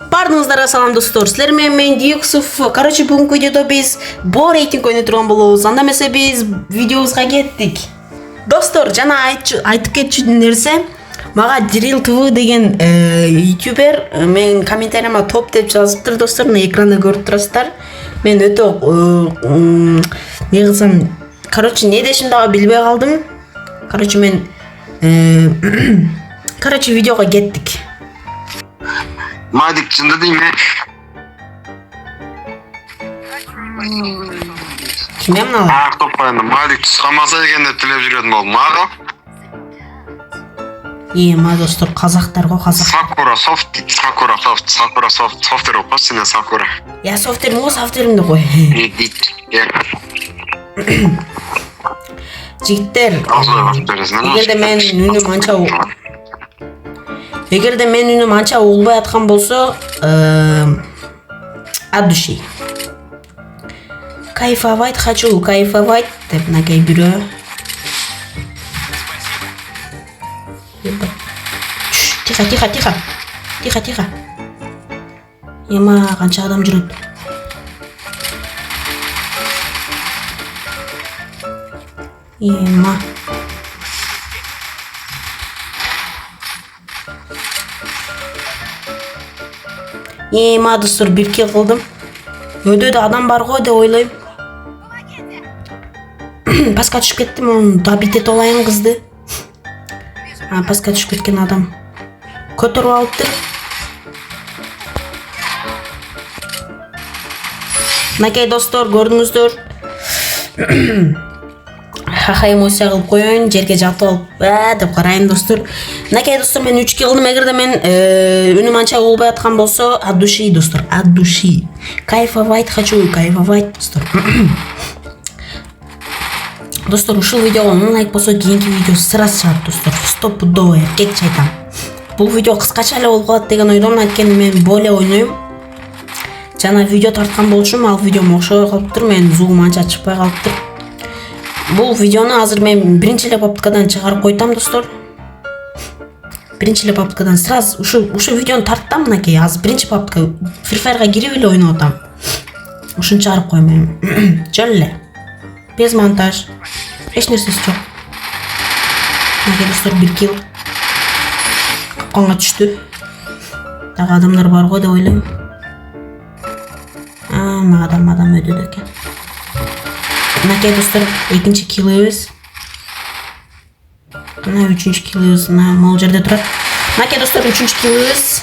Бардыңыздарга салам достор. Силер менен мен Дюксов. Короче, бүгүнкү видеодо биз бо рейтинг ойной турган болобуз. Анда эмесе биз видеобузга кеттик. Достор, жана айтып кетчү нерсе, мага Drill TV деген ютубер мен комментарияма топ деп жазыптыр достор. Мына экранда көрүп турасыздар. Мен өтө не кылсам, короче, не дешим дагы билбей калдым. Короче, мен видеого кеттик. Madik çında değil mi? Kim emne ala? Ağır toplayındı. Madik çıkamasa eken de tilep жүрөдүм болдum. Mağa? Ма достор, казактар го казак. Sakura software опа сене Sakura. Я софтверим го, софтверимди кой. Жигиттер, эгерде мен үнүм анча улбай аткан болсо, от души. Кайфовать хочу, кайфовать деп накей бирөө. Тихо. Ема канча адам жүрөт. Ема. Ема достор, бир кил кылдым. Өйдө адам бар го деп ойлойм. Паска түшүп кеттим, onu добитет олайын кызды. Паска түшүп кеткен адам көтөрүп алыптыр. Накей достор, көрдүңүздөр. Ха эмоция кылып коеюн, жерге жатып алып деп карайын достор. Накей достор, мен 3 кил кылдым. Эгерде мен үнүм анча болбой аткан болсо, от души достор, от души. Кайфовать хочу, кайфовать достор. Достор, ушул видеого 10 лайк болсо, кийинки видео сразу чыгат достор. Стопудово эркекче айтам. Бул видео кыскача эле болуп калат деген ойдомун, анткени мен боле ойнойм. Жана видео тарткан болчумун, ал видеом окшобой калыптыр, мен звугум анча чыкпай калыптыр. Бул видеону азыр мен биринчи эле попыткадан чыгарып койтам достор. Биринчи эле попыткадан сразу ушу видеону тарттым мынакей. Азыр биринчи попытка Free Fire'га кирип эле ойноп атам. Ушуну чыгарып коймойм. Жөн эле. Без монтаж. Эч нерсеси жок. Мынакей достор, бир кил. Капканга түштү. Дагы адамдар бар го деп ойлойм. Адам өтөдү экен. Мынакей достор, экинчи килибиз. Мына үчүнчү килибиз, могул жерде турат. Мынакей достор, үчүнчү килибиз.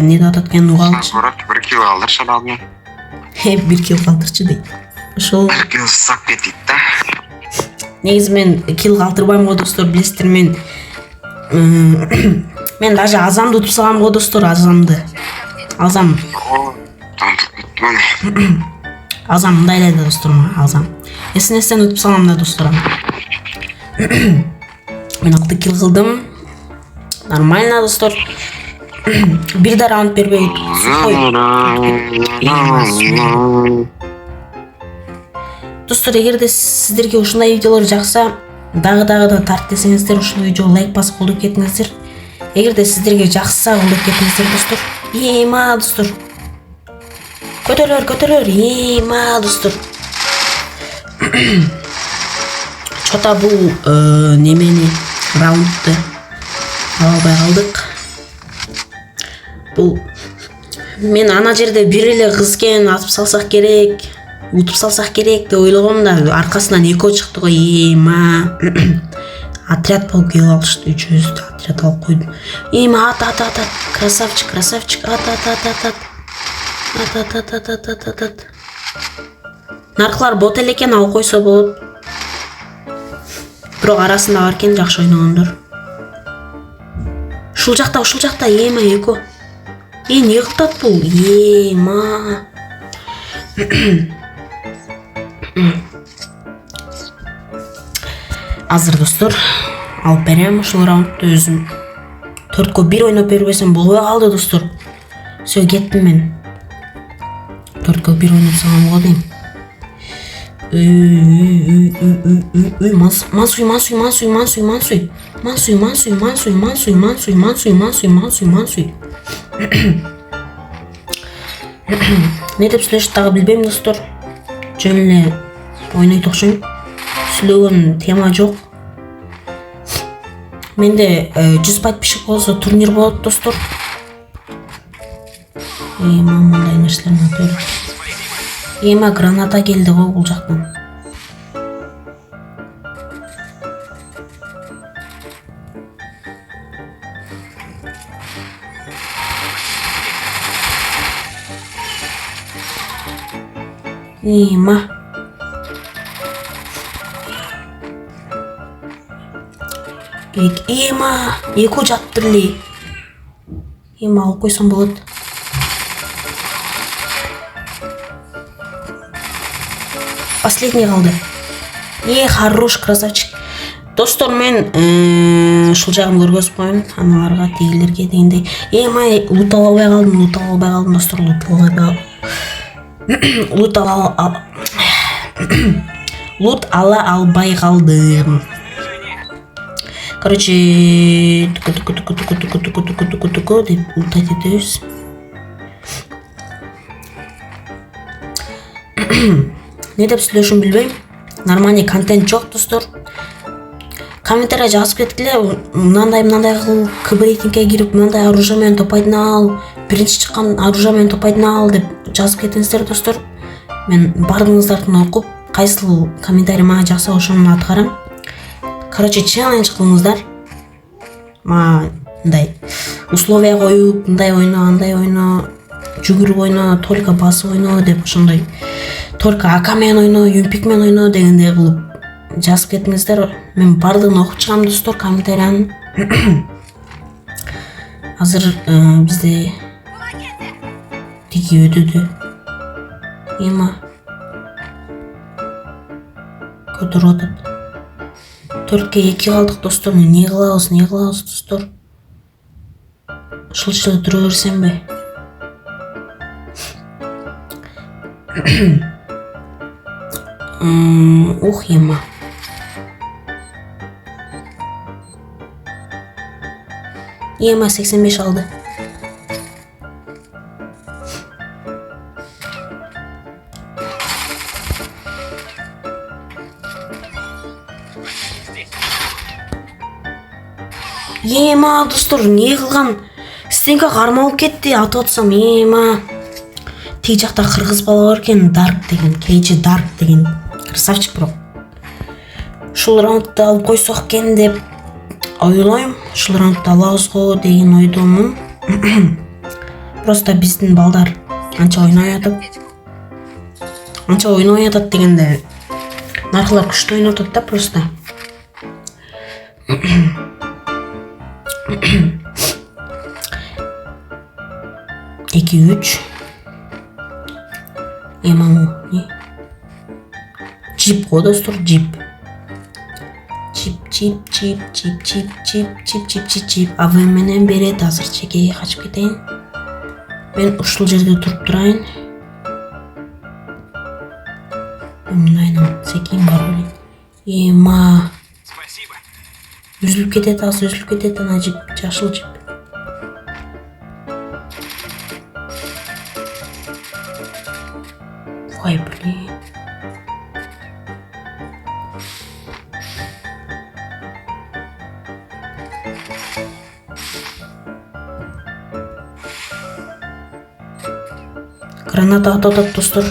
Не деп атат экен, угалчы. Бир кил калдырчы алдым. Бир кил калтырчы дейт. Ошол Бир кил сак кетет да. негизи мен кил калтырбайм го достор, билесиздер, мен даже азамды утуп салгам го достор, азам мындай эле достор, азам. Эснестен утуп салгам да достор. Мен 6 кил кылдым. Нормально достор. Бир да раунд бербей достор, эгерде сиздерге ушундай видеолор жакса, дагы да тарт десеңиздер, ушул видеого лайк басып колдоп кетиңиздер. Эгерде сиздерге жакса, колдоп кетиңиздер достор. Ема достор. Көтөрөр. Ема достор. Чота бул немени раундты албай калдык. Бул мен ана жерде бир эле кыз экен, утуп салсак керек деп ойлогом да, аркасынан экөө чыкты го. Ема. Отряд болуп келип алышты, үчөөбүз да отряд алып койдум. Ема, ат. Красавчик. Ат. Наркылар бот эле экен, алып койсо болот. Бирок арасында бар экен жакшы ойногондор. Ушул жакта, ема экөө. Не кылтат бул? Ема. Азыр достор, алып берем ушул раундду өзүм. 4-1 ойноп бербесем болбой калды достор. Всё, кеттим мен. 4-1 ойноп салгам го дейм. Mansuy. Ne dep сүйлөшүп дагы билбейм достор. Жөн эле ойнойт окшойм. Сүйлөгөн тема жок. Менде 100 подписчик болсо турнир болот достор. Мындай нерселерди атып. Граната келди го бул жактан. Эко жаптыр эле. Алып койсом болот. Последний калды. Хорош, красавчик. Достор, мен ушул жагын көргөзүп коеюн аналарга, тегилерге дегендей. Лут албай калдым достор, лут ала албай калдым. Короче, деп ултайт этебиз. Не деп сүйлөшүм билбейм. Нормальный контент жок достор. Комментария жазып кеткиле, мындай кыл, киберейтингке кирип мындай оружие менен топайдын ал, биринчи чыккан оружие менен топайдын ал деп жазып кетиңиздер достор. Мен бардыгыңыздардын окуп, кайсыл комментарий мага жакса ошону аткарам. Короче, челлендж кылыңыздар. Мындай условия коюп, мындай ойно, андай ойно, жүгүрүп ойно, только басып ойно деп ошондой. Только АК менен ойно, Юмпик менен ойно дегендей кылып жазып кетиңиздер. Мен бардыгын окуп чыгам достор, комментарияны. Азыр бизде тиги өтөдү. Көтөрүп атат. 4-ке 2 калдык достор. Не кылабыз достор? Ушул жерде тура берсемби? Ема 85 алды. Достор, не кылган? Стенка кармалып кетти, атып атсам. Тиги жакта кыргыз бала бар экен, Дарк деген, KG Dark деген. Красавчик бирок. Ушул раундду алып койсок экен деп ойлойм. Ушул раундду алабыз го деген ойдомун. Просто биздин балдар анча ойной атат дегенде. Наркылар күчтүү ойноп атат да просто. 2-3 Джип го достор, джип. Чип. АВ менен берет, азыр чекеге качып кетейин. Мен ушул жерде туруп турайын. Мындайдан секин бар эле. Үзүлүп кетет ана джип, жашыл джип. Ой, блин. Граната атат достор.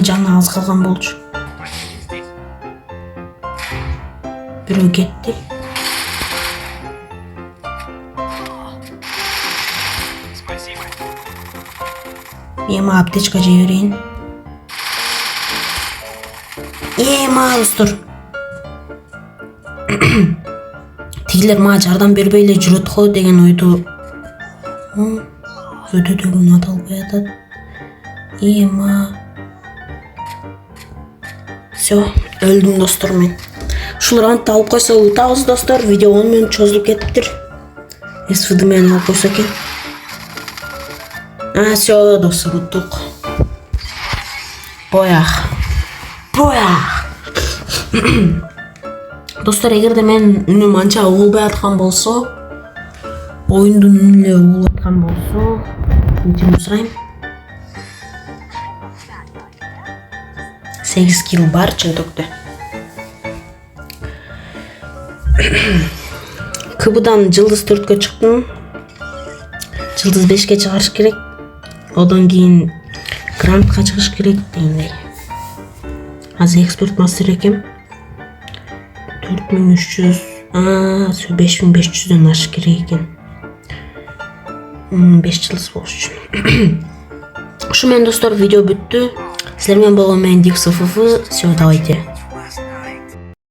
Жаны аз калган болчу. Бирөө кетти. Аптечка жей берейин. Достор. Тигилер мага жардам бербей эле жүрөт го деген ойду. Өтөдөгүн аталбай атат. Все, öldüm dostlar men. Ушул раундду алып койсо утабыз достор. Видео 10 минут чозулуп кетиптир. СВД менен алып койсо экен. Все, достор, уттук. Боях. Достор, эгерде мен үнүм анча угулбай аткан болсо, оюндун үнү эле угулуп аткан болсо, кечирим сурайм. 8 килл бар чынтөктө. КБдан жылдыз 4кө чыктым. Жылдыз 5ке чыгарыш керек. Одан кийин грандка чыгыш керек дегендей. Азыр эксперт мастер экем. 4300, 5500дөн ашыш керек экен. 5 жылдыз болуш үчүн. Ушу менен достор видео бүттү. Силер менен болгон мен Дик СФФ. Все, давайте.